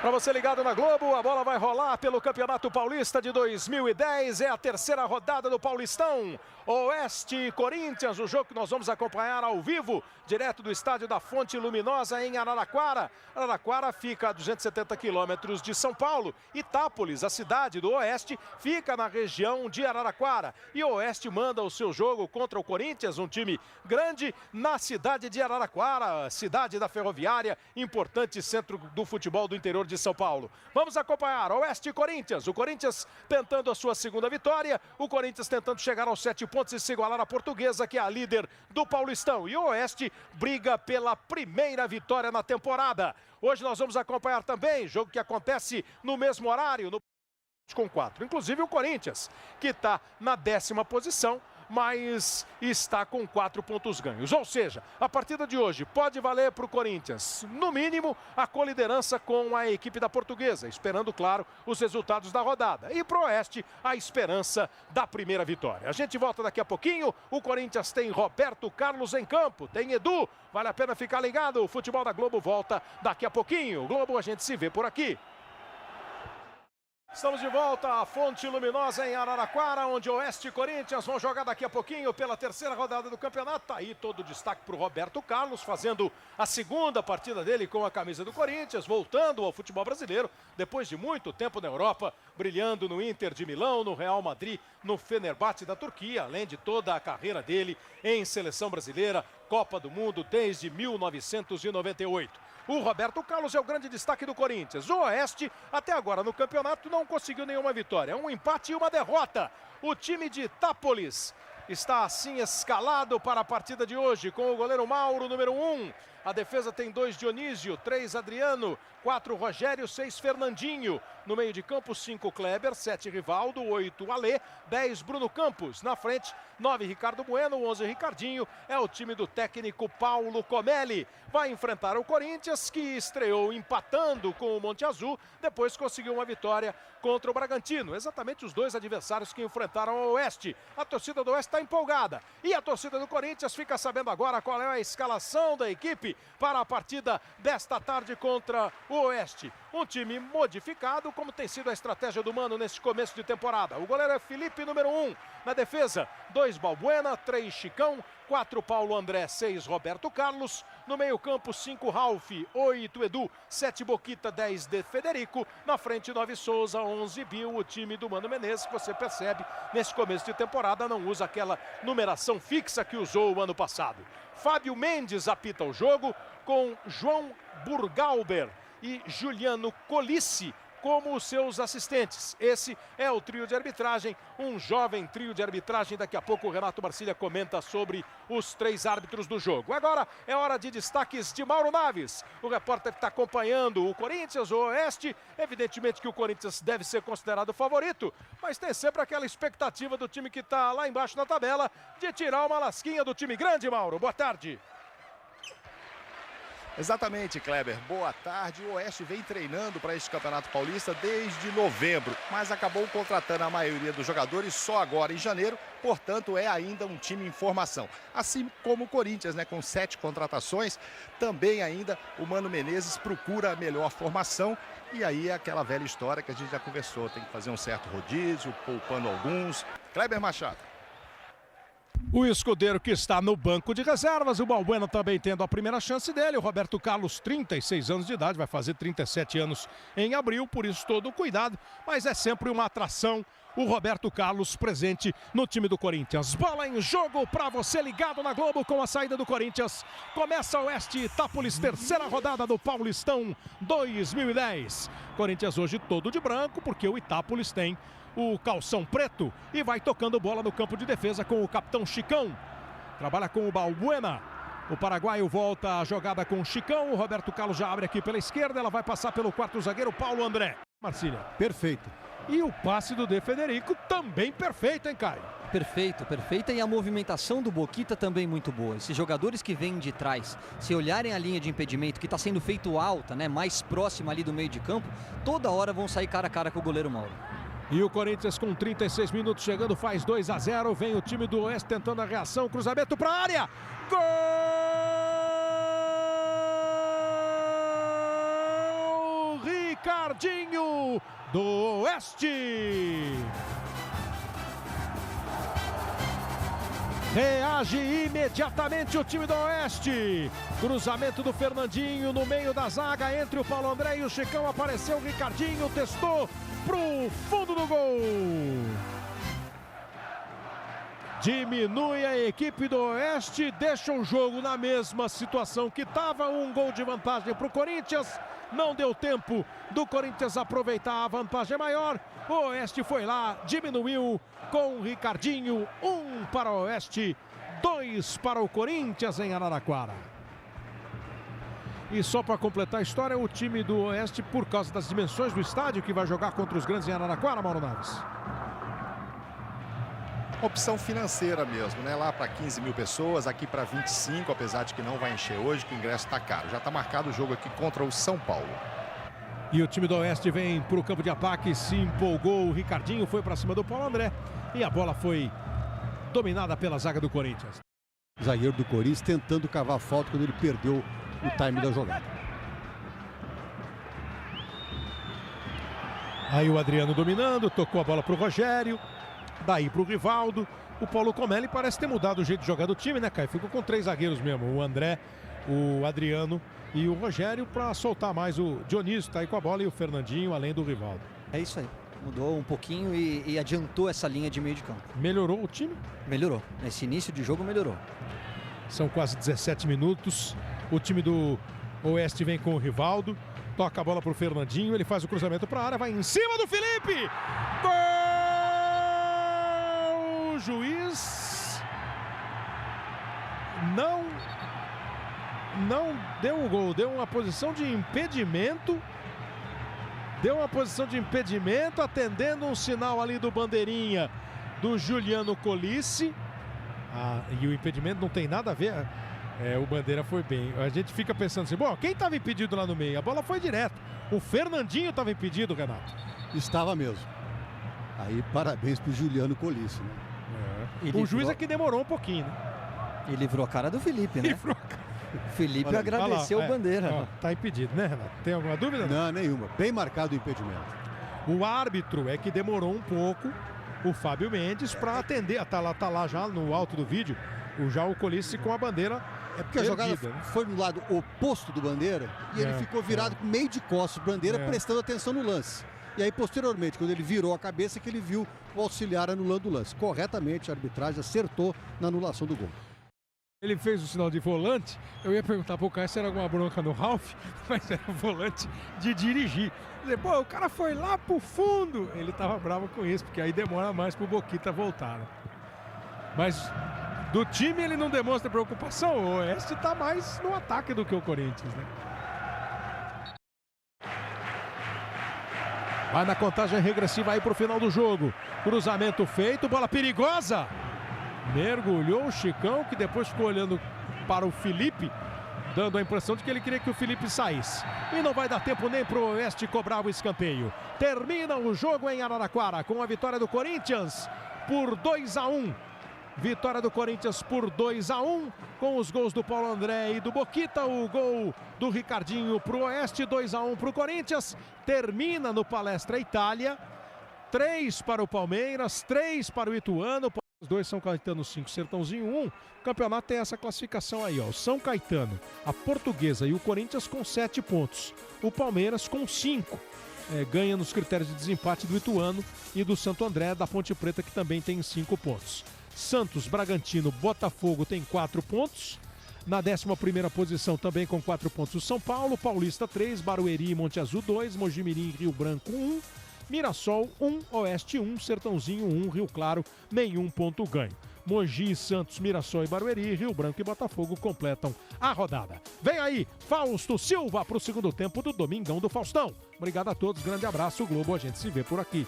Para você ligado na Globo, a bola vai rolar pelo Campeonato Paulista de 2010. É a terceira rodada do Paulistão. Oeste e Corinthians, o jogo que nós vamos acompanhar ao vivo, direto do estádio da Fonte Luminosa em Araraquara. Araraquara fica a 270 quilômetros de São Paulo. Itápolis, a cidade do Oeste, fica na região de Araraquara. E o Oeste manda o seu jogo contra o Corinthians, um time grande, na cidade de Araraquara, cidade da Ferroviária, importante centro do futebol do interior de São Paulo. Vamos acompanhar Oeste e Corinthians. O Corinthians tentando a sua segunda vitória, o Corinthians tentando chegar aos 7 pontos e se igualar à Portuguesa, que é a líder do Paulistão. E o Oeste briga pela primeira vitória na temporada. Hoje nós vamos acompanhar também jogo que acontece no mesmo horário, com 4. Inclusive o Corinthians, que está na 10ª posição, mas está com 4 pontos ganhos. Ou seja, a partida de hoje pode valer para o Corinthians, no mínimo, a coliderança com a equipe da Portuguesa, esperando, claro, os resultados da rodada. E para o Oeste, a esperança da primeira vitória. A gente volta daqui a pouquinho. O Corinthians tem Roberto Carlos em campo, tem Edu. Vale a pena ficar ligado. O futebol da Globo volta daqui a pouquinho. Globo, a gente se vê por aqui. Estamos de volta à Fonte Luminosa em Araraquara, onde Oeste e Corinthians vão jogar daqui a pouquinho pela terceira rodada do campeonato. Está aí todo o destaque para o Roberto Carlos, fazendo a segunda partida dele com a camisa do Corinthians, voltando ao futebol brasileiro, depois de muito tempo na Europa, brilhando no Inter de Milão, no Real Madrid, no Fenerbahçe da Turquia, além de toda a carreira dele em seleção brasileira, Copa do Mundo desde 1998. O Roberto Carlos é o grande destaque do Corinthians. O Oeste, até agora no campeonato, não conseguiu nenhuma vitória. Um empate e uma derrota. O time de Itápolis está assim escalado para a partida de hoje, com o goleiro Mauro, número 1. A defesa tem 2 Dionísio, 3 Adriano, 4 Rogério, 6 Fernandinho. No meio de campo, 5 Kleber, 7 Rivaldo, 8 Alê, 10 Bruno Campos. Na frente, 9 Ricardo Bueno, 11 Ricardinho. É o time do técnico Paulo Comelli. Vai enfrentar o Corinthians, que estreou empatando com o Monte Azul, depois conseguiu uma vitória contra o Bragantino. Exatamente os dois adversários que enfrentaram o Oeste. A torcida do Oeste está empolgada. E a torcida do Corinthians fica sabendo agora qual é a escalação da equipe para a partida desta tarde contra o Oeste. Um time modificado, como tem sido a estratégia do Mano nesse começo de temporada. O goleiro é Felipe, número 1. Na defesa, 2 Balbuena, 3 Chicão, 4 Paulo André, 6 Roberto Carlos. No meio campo, 5 Ralf, 8 Edu, 7 Boquita, 10 de Federico. Na frente, 9 Souza, 11 Bill. O time do Mano Menezes, que você percebe, nesse começo de temporada não usa aquela numeração fixa que usou o ano passado. Fábio Mendes apita o jogo com João Burgalber e Juliano Colice como os seus assistentes. Esse é o trio de arbitragem, um jovem trio de arbitragem. Daqui a pouco o Renato Marcília comenta sobre os 3 árbitros do jogo. Agora é hora de destaques de Mauro Naves, o repórter que está acompanhando o Corinthians, o Oeste. Evidentemente que o Corinthians deve ser considerado favorito, mas tem sempre aquela expectativa do time que está lá embaixo na tabela de tirar uma lasquinha do time grande, Mauro. Boa tarde. Exatamente, Kleber. Boa tarde. O Oeste vem treinando para este Campeonato Paulista desde novembro, mas acabou contratando a maioria dos jogadores só agora em janeiro, portanto é ainda um time em formação. Assim como o Corinthians, né, com 7 contratações, também ainda o Mano Menezes procura a melhor formação. E aí é aquela velha história que a gente já conversou, tem que fazer um certo rodízio, poupando alguns. Kleber Machado. O escudeiro que está no banco de reservas, o Balbuena também tendo a primeira chance dele. O Roberto Carlos, 36 anos de idade, vai fazer 37 anos em abril, por isso todo o cuidado, mas é sempre uma atração o Roberto Carlos presente no time do Corinthians. Bola em jogo para você ligado na Globo com a saída do Corinthians. Começa o Oeste Itápolis, terceira rodada do Paulistão 2010. Corinthians hoje todo de branco, porque o Itápolis tem o calção preto e vai tocando bola no campo de defesa com o capitão Chicão. Trabalha com o Balbuena. O paraguaio volta a jogada com o Chicão. O Roberto Carlos já abre aqui pela esquerda. Ela vai passar pelo quarto zagueiro Paulo André. Marcília. Perfeito. E o passe do De Federico também perfeito, hein, Caio? Perfeito, perfeita. E a movimentação do Boquita também muito boa. Esses jogadores que vêm de trás, se olharem a linha de impedimento que está sendo feito alta, né, mais próxima ali do meio de campo, toda hora vão sair cara a cara com o goleiro Mauro. E o Corinthians com 36 minutos chegando, faz 2-0. Vem o time do Oeste tentando a reação. Cruzamento para a área. Gol! Ricardinho do Oeste. Reage imediatamente o time do Oeste. Cruzamento do Fernandinho no meio da zaga entre o Paulo André e o Chicão. Apareceu o Ricardinho, testou pro fundo do gol. Diminui a equipe do Oeste, deixa o jogo na mesma situação que estava. Um gol de vantagem para o Corinthians. Não deu tempo do Corinthians aproveitar a vantagem maior. O Oeste foi lá, diminuiu com o Ricardinho. 1 para o Oeste, 2 para o Corinthians em Araraquara. E só para completar a história, o time do Oeste, por causa das dimensões do estádio, que vai jogar contra os grandes em Araraquara, Mauro Naves. Opção financeira mesmo, né? Lá para 15 mil pessoas, aqui para 25, apesar de que não vai encher hoje, que o ingresso está caro. Já está marcado o jogo aqui contra o São Paulo. E o time do Oeste vem para o campo de ataque, se empolgou. O Ricardinho foi para cima do Paulo André e a bola foi dominada pela zaga do Corinthians. O zagueiro do Corinthians tentando cavar falta quando ele perdeu o time da jogada. Aí o Adriano dominando, tocou a bola para o Rogério. Daí para o Rivaldo. O Paulo Comelli parece ter mudado o jeito de jogar do time, né, Caio? Ficou com 3 zagueiros mesmo. O André, o Adriano e o Rogério para soltar mais. O Dionísio tá aí com a bola e o Fernandinho, além do Rivaldo. É isso aí. Mudou um pouquinho e adiantou essa linha de meio de campo. Melhorou o time? Melhorou. Nesse início de jogo melhorou. São quase 17 minutos. O time do Oeste vem com o Rivaldo. Toca a bola para o Fernandinho. Ele faz o cruzamento para a área. Vai em cima do Felipe. Gol! O juiz não deu o gol, deu uma posição de impedimento. Atendendo um sinal ali do bandeirinha do Juliano Colice. E o impedimento não tem nada a ver. O bandeira foi bem. A gente fica pensando assim, bom, quem estava impedido lá no meio? A bola foi direto. O Fernandinho estava impedido, Renato. Estava mesmo. Aí parabéns pro Juliano Colice, né? O juiz é que demorou um pouquinho, né? E livrou a cara do Felipe, né? O Felipe olha, agradeceu o bandeira. Tá impedido, né, Renato? Tem alguma dúvida? Não, nenhuma. Bem marcado o impedimento. O árbitro é que demorou um pouco, o Fábio Mendes, para atender. Tá lá já no alto do vídeo, o Colice com a bandeira. É porque a jogada foi no lado oposto do bandeira e ele ficou virado com meio de costas, bandeira, prestando atenção no lance. E aí, posteriormente, quando ele virou a cabeça, que ele viu o auxiliar anulando o lance. Corretamente, a arbitragem acertou na anulação do gol. Ele fez o sinal de volante. Eu ia perguntar pro Caio se era alguma bronca no Ralf, mas era volante de dirigir. Dizer, pô, o cara foi lá pro fundo. Ele tava bravo com isso, porque aí demora mais pro Boquita voltar, né? Mas do time ele não demonstra preocupação. O Oeste tá mais no ataque do que o Corinthians, né? Vai na contagem regressiva aí pro final do jogo. Cruzamento feito, bola perigosa. Mergulhou o Chicão, que depois ficou olhando para o Felipe, dando a impressão de que ele queria que o Felipe saísse. E não vai dar tempo nem pro Oeste cobrar o escanteio. Termina o jogo em Araraquara com a vitória do Corinthians por 2-1. Vitória do Corinthians por 2-1, com os gols do Paulo André e do Boquita. O gol do Ricardinho para o Oeste, 2-1 para o Corinthians. Termina no Palestra Itália. 3 para o Palmeiras, 3 para o Ituano. Os dois São Caetano 5, Sertãozinho 1. O campeonato tem essa classificação aí, ó. O São Caetano, a Portuguesa e o Corinthians com 7 pontos. O Palmeiras com 5. Ganha nos critérios de desempate do Ituano e do Santo André, da Ponte Preta, que também tem 5 pontos. Santos, Bragantino, Botafogo tem 4 pontos. Na 11ª posição também com 4 pontos o São Paulo. Paulista 3, Barueri e Monte Azul 2, Mojimirim e Rio Branco 1, Mirassol 1, Oeste 1, Sertãozinho 1, Rio Claro nenhum ponto ganho. Mogi, Santos, Mirassol e Barueri, Rio Branco e Botafogo completam a rodada. Vem aí, Fausto Silva para o segundo tempo do Domingão do Faustão. Obrigado a todos, grande abraço, Globo, a gente se vê por aqui.